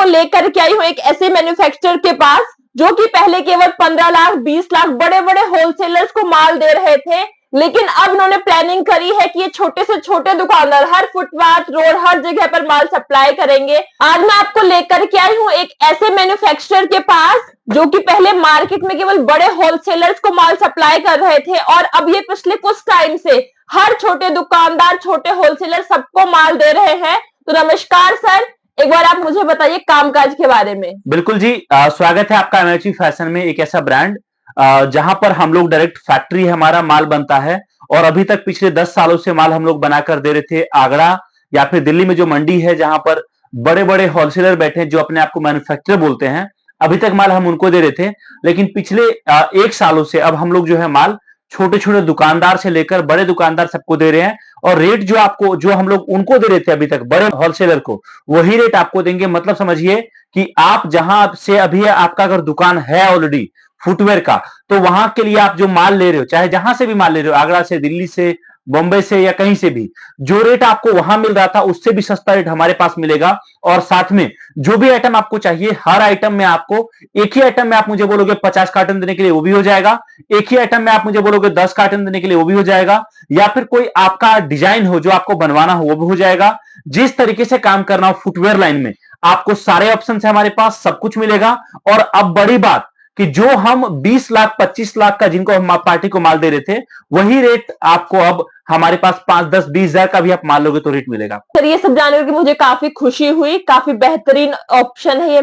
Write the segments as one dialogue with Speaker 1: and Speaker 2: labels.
Speaker 1: लेकर के आई हूँ एक ऐसे मैन्युफैक्चरर के पास जो कि पहले केवल 15 लाख 20 लाख बड़े बड़े होलसेलर्स को माल दे रहे थे, लेकिन अब उन्होंने प्लानिंग करी है कि ये छोटे से छोटे दुकानदार हर फुटपाथ रोड हर जगह पर माल सप्लाई करेंगे। आज मैं आपको लेकर के आई हूँ एक ऐसे मैन्युफैक्चरर के पास जो कि पहले मार्केट में केवल बड़े होलसेलर्स को माल सप्लाई कर रहे थे और अब ये पिछले कुछ टाइम से हर छोटे दुकानदार छोटे होलसेलर सबको माल दे रहे हैं। तो नमस्कार सर, एक बार आप मुझे बताइए कामकाज के बारे में।
Speaker 2: बिल्कुल जी, स्वागत है आपका एमएचवी फैशन में। एक ऐसा ब्रांड जहां पर हम लोग डायरेक्ट फैक्ट्री हमारा माल बनता है और अभी तक पिछले 10 सालों से माल हम लोग बनाकर दे रहे थे। आगरा या फिर दिल्ली में जो मंडी है जहां पर बड़े बड़े होलसेलर बैठे हैं जो अपने आप को मैन्युफैक्चरर बोलते हैं, अभी तक माल हम उनको दे रहे थे। लेकिन पिछले 1 सालों से अब हम लोग जो है माल छोटे छोटे दुकानदार से लेकर बड़े दुकानदार सबको दे रहे हैं और रेट जो हम लोग उनको दे रहे थे अभी तक बड़े होलसेलर को, वही रेट आपको देंगे। मतलब समझिए कि आप जहां से अभी आपका अगर दुकान है ऑलरेडी फुटवेयर का, तो वहां के लिए आप जो माल ले रहे हो, चाहे जहां से भी माल ले रहे हो, आगरा से, दिल्ली से, बॉम्बे से या कहीं से भी, जो रेट आपको वहां मिल रहा था उससे भी सस्ता रेट हमारे पास मिलेगा। और साथ में जो भी आइटम आपको चाहिए, हर आइटम में आपको, एक ही आइटम में आप मुझे बोलोगे 50 कार्टन देने के लिए वो भी हो जाएगा, एक ही आइटम में आप मुझे बोलोगे 10 कार्टन देने के लिए वो भी हो जाएगा, या फिर कोई आपका डिजाइन हो जो आपको बनवाना हो वो भी हो जाएगा। जिस तरीके से काम करना हो फुटवेयर लाइन में आपको सारे ऑप्शन है हमारे पास, सब कुछ मिलेगा। और अब बड़ी बात कि जो हम 20 लाख 25 लाख का जिनको हम पार्टी को माल दे रहे थे, वही रेट आपको अब हमारे पास 5 10 20 हजार का भी आप माल लोगे तो रेट मिलेगा।
Speaker 1: सर ये सब जानकर के मुझे काफी खुशी हुई, काफी बेहतरीन ऑप्शन है ये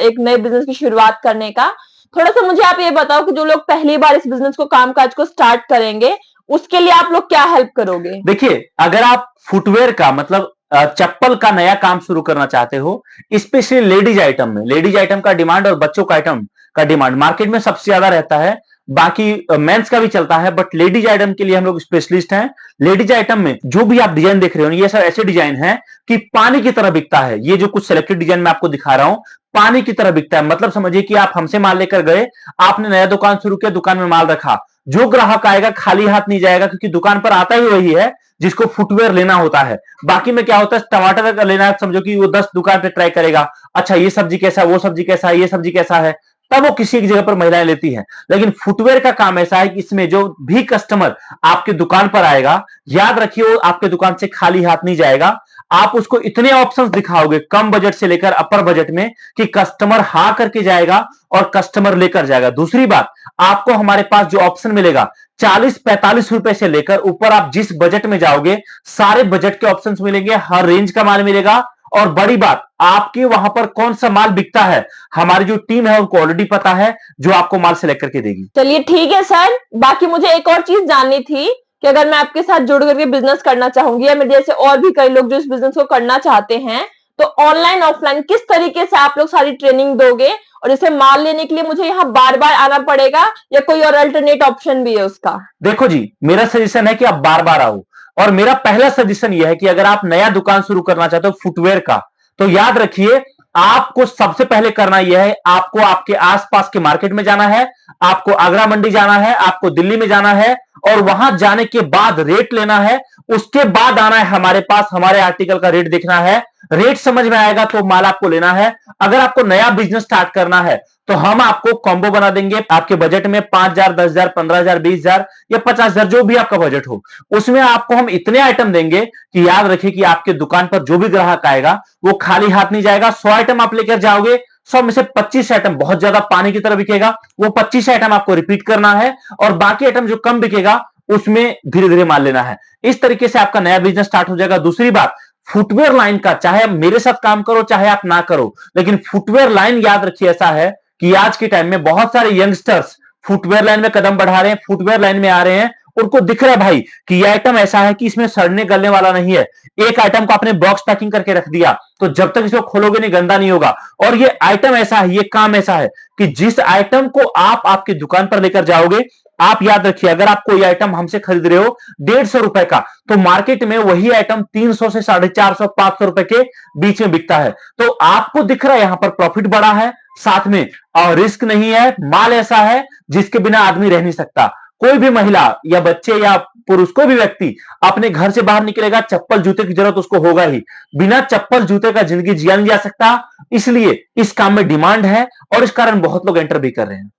Speaker 1: एक नए बिजनेस की शुरुआत करने का। थोड़ा सा मुझे आप ये बताओ कि जो लोग पहली बार इस बिजनेस को कामकाज को स्टार्ट करेंगे उसके लिए आप लोग क्या हेल्प करोगे?
Speaker 2: देखिए, अगर आप फुटवेयर का मतलब चप्पल का नया काम शुरू करना चाहते हो, स्पेशली लेडीज आइटम में, लेडीज आइटम का डिमांड और बच्चों का आइटम का डिमांड मार्केट में सबसे ज्यादा रहता है। बाकी मेंस का भी चलता है, बट लेडीज आइटम के लिए हम लोग स्पेशलिस्ट हैं। लेडीज आइटम में जो भी आप डिजाइन देख रहे हो, ये सब ऐसे डिजाइन है कि पानी की तरह बिकता है। ये जो कुछ सिलेक्टेड डिजाइन मैं आपको दिखा रहा हूं, पानी की तरह बिकता है। मतलब समझिए कि आप हमसे माल लेकर गए, आपने नया दुकान शुरू किया, दुकान में माल रखा, जो ग्राहक आएगा खाली हाथ नहीं जाएगा, क्योंकि दुकान पर आता ही वही है जिसको फुटवेयर लेना होता है। बाकी में क्या होता है, टमाटर अगर लेना है समझो कि वो 10 दुकान पे ट्राई करेगा, अच्छा ये सब्जी कैसा है, वो सब्जी कैसा है, ये सब्जी कैसा है, तब वो किसी एक जगह पर महिलाएं लेती हैं। लेकिन फुटवेयर का काम ऐसा है कि इसमें जो भी कस्टमर आपके दुकान पर आएगा, याद रखिए वो आपके दुकान से खाली हाथ नहीं जाएगा। आप उसको इतने ऑप्शंस दिखाओगे कम बजट से लेकर अपर बजट में कि कस्टमर हाँ करके जाएगा और कस्टमर लेकर जाएगा। दूसरी बात, आपको हमारे पास जो ऑप्शन मिलेगा 40-45 रुपए से लेकर ऊपर आप जिस बजट में जाओगे सारे बजट के ऑप्शंस मिलेंगे, हर रेंज का माल मिलेगा। और बड़ी बात, आपके वहां पर कौन सा माल बिकता है, हमारी जो टीम है उनको ऑलरेडी पता है, जो आपको माल सेलेक्ट करके देगी।
Speaker 1: चलिए ठीक है सर, बाकी मुझे एक और चीज जाननी थी कि अगर मैं आपके साथ जुड़ करके बिजनेस करना चाहूंगी या मेरे जैसे और भी कई लोग जो इस बिजनेस को करना चाहते हैं, तो ऑनलाइन ऑफलाइन किस तरीके से आप लोग सारी ट्रेनिंग दोगे और इसे माल लेने के लिए मुझे यहाँ बार बार आना पड़ेगा या कोई और अल्टरनेट ऑप्शन भी है उसका?
Speaker 2: देखो जी, मेरा सजेशन है कि आप बार बार आओ। और मेरा पहला सजेशन यह है कि अगर आप नया दुकान शुरू करना चाहते हो फुटवेयर का, तो याद रखिए आपको सबसे पहले करना यह है, आपको आपके आसपास के मार्केट में जाना है, आपको आगरा मंडी जाना है, आपको दिल्ली में जाना है और वहां जाने के बाद रेट लेना है। उसके बाद आना है हमारे पास, हमारे आर्टिकल का रेट देखना है, रेट समझ में आएगा तो माल आपको लेना है। अगर आपको नया बिजनेस स्टार्ट करना है तो हम आपको कॉम्बो बना देंगे आपके बजट में, 5,000, 10,000, 15,000, 20,000 या 50,000, जो भी आपका बजट हो। उसमें आपको हम इतने आइटम देंगे कि याद रखिए कि आपके दुकान पर जो भी ग्राहक आएगा वो खाली हाथ नहीं जाएगा। 100 आइटम आप लेकर जाओगे, 100 में से 25 आइटम बहुत ज्यादा पानी की तरह बिकेगा, वो 25 आइटम आपको रिपीट करना है और बाकी आइटम जो कम बिकेगा उसमें धीरे धीरे माल लेना है। इस तरीके से आपका नया बिजनेस स्टार्ट हो जाएगा। दूसरी बात, फुटवेयर लाइन का, चाहे आप मेरे साथ काम करो चाहे आप ना करो, लेकिन फुटवेयर लाइन याद रखिए ऐसा है कि आज के टाइम में बहुत सारे यंगस्टर्स फुटवेयर लाइन में कदम बढ़ा रहे हैं, फुटवेयर लाइन में आ रहे हैं। उनको दिख रहा है भाई कि यह आइटम ऐसा है कि इसमें सड़ने गलने वाला नहीं है। एक आइटम को आपने बॉक्स पैकिंग करके रख दिया तो जब तक इसको खोलोगे नहीं गंदा नहीं होगा। और ये आइटम ऐसा है, ये काम ऐसा है कि जिस आइटम को आप आपकी दुकान पर लेकर जाओगे, आप याद रखिए अगर आप कोई आइटम हमसे खरीद रहे हो 150 रुपए का, तो मार्केट में वही आइटम 300 से 450 500 रुपए के बीच में बिकता है। तो आपको दिख रहा है यहां पर प्रॉफिट बड़ा है, साथ में और रिस्क नहीं है, माल ऐसा है जिसके बिना आदमी रह नहीं सकता। कोई भी महिला या बच्चे या पुरुष, कोई भी व्यक्ति अपने घर से बाहर निकलेगा, चप्पल जूते की जरूरत उसको होगा ही। बिना चप्पल जूते का जिंदगी जिया नहीं जा सकता, इसलिए इस काम में डिमांड है और इस कारण बहुत लोग एंटर भी कर रहे हैं।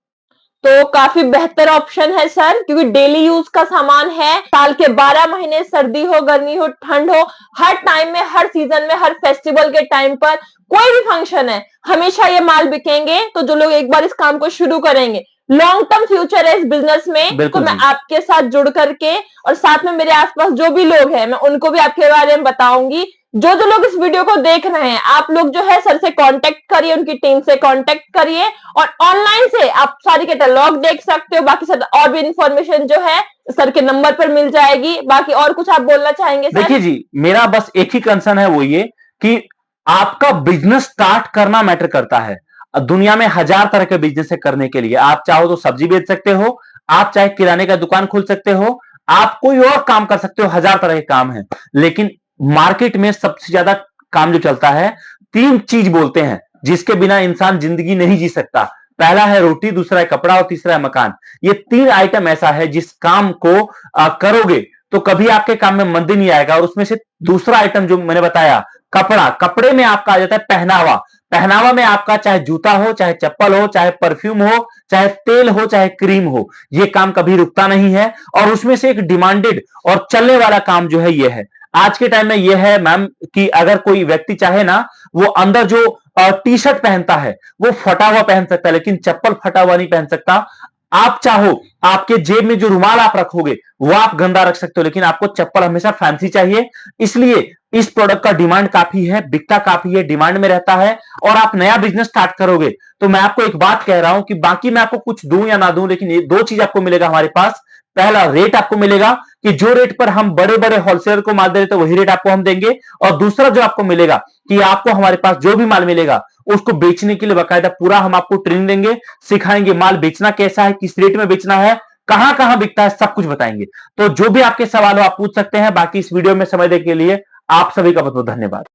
Speaker 1: तो काफी बेहतर ऑप्शन है सर, क्योंकि डेली यूज का सामान है। साल के 12 महीने, सर्दी हो, गर्मी हो, ठंड हो, हर टाइम में, हर सीजन में, हर फेस्टिवल के टाइम पर, कोई भी फंक्शन है, हमेशा ये माल बिकेंगे। तो जो लोग एक बार इस काम को शुरू करेंगे, लॉन्ग टर्म फ्यूचर है इस बिजनेस में। तो मैं आपके साथ जुड़ करके और साथ में मेरे आसपास जो भी लोग हैं, मैं उनको भी आपके बारे में बताऊंगी। जो जो लोग इस वीडियो को देख रहे हैं, आप लोग जो है सर से कांटेक्ट करिए, उनकी टीम से कांटेक्ट करिए, और ऑनलाइन से आप सारी कैटलॉग देख सकते हो। बाकी सर और भी इंफॉर्मेशन जो है सर के नंबर पर मिल जाएगी। बाकी और कुछ आप बोलना चाहेंगे सर?
Speaker 2: देखिए जी, मेरा बस एक ही कंसर्न है, वो ये कि आपका बिजनेस स्टार्ट करना मैटर करता है। दुनिया में 1000 तरह के बिजनेस है करने के लिए। आप चाहो तो सब्जी बेच सकते हो, आप चाहे किराने का दुकान खोल सकते हो, आप कोई और काम कर सकते हो, 1000 तरह के काम है। लेकिन मार्केट में सबसे ज्यादा काम जो चलता है, 3 चीज बोलते हैं जिसके बिना इंसान जिंदगी नहीं जी सकता। पहला है रोटी, दूसरा है कपड़ा और तीसरा है मकान। ये 3 आइटम ऐसा है जिस काम को करोगे तो कभी आपके काम में मंदी नहीं आएगा। और उसमें से दूसरा आइटम जो मैंने बताया, कपड़ा, कपड़े में आपका आ जाता है पहनावा। पहनावा में आपका चाहे जूता हो, चाहे चप्पल हो, चाहे परफ्यूम हो, चाहे तेल हो, चाहे क्रीम हो, ये काम कभी रुकता नहीं है। और उसमें से एक डिमांडेड और चलने वाला काम जो है ये है। आज के टाइम में ये है मैम कि अगर कोई व्यक्ति चाहे ना, वो अंदर जो टी शर्ट पहनता है वो फटा हुआ पहन सकता है, लेकिन चप्पल फटा हुआ नहीं पहन सकता। आप चाहो, आपके जेब में जो रुमाल आप रखोगे वो आप गंदा रख सकते हो, लेकिन आपको चप्पल हमेशा फैंसी चाहिए। इसलिए इस प्रोडक्ट का डिमांड काफी है, बिकता काफी है, डिमांड में रहता है। और आप नया बिजनेस स्टार्ट करोगे तो मैं आपको एक बात कह रहा हूं कि बाकी मैं आपको कुछ दूं या ना दूं, लेकिन ये 2 चीज आपको मिलेगा हमारे पास। पहला, रेट आपको मिलेगा कि जो रेट पर हम बड़े बड़े होलसेलर को माल दे रहे थे वही रेट आपको हम देंगे। और दूसरा जो आपको मिलेगा कि आपको हमारे पास जो भी माल मिलेगा उसको बेचने के लिए बकायदा पूरा हम आपको ट्रेनिंग देंगे, सिखाएंगे माल बेचना कैसा है, किस रेट में बेचना है, कहां कहां बिकता है, सब कुछ बताएंगे। तो जो भी आपके सवाल हो आप पूछ सकते हैं। बाकी इस वीडियो में समय देने के लिए आप सभी का बहुत बहुत धन्यवाद।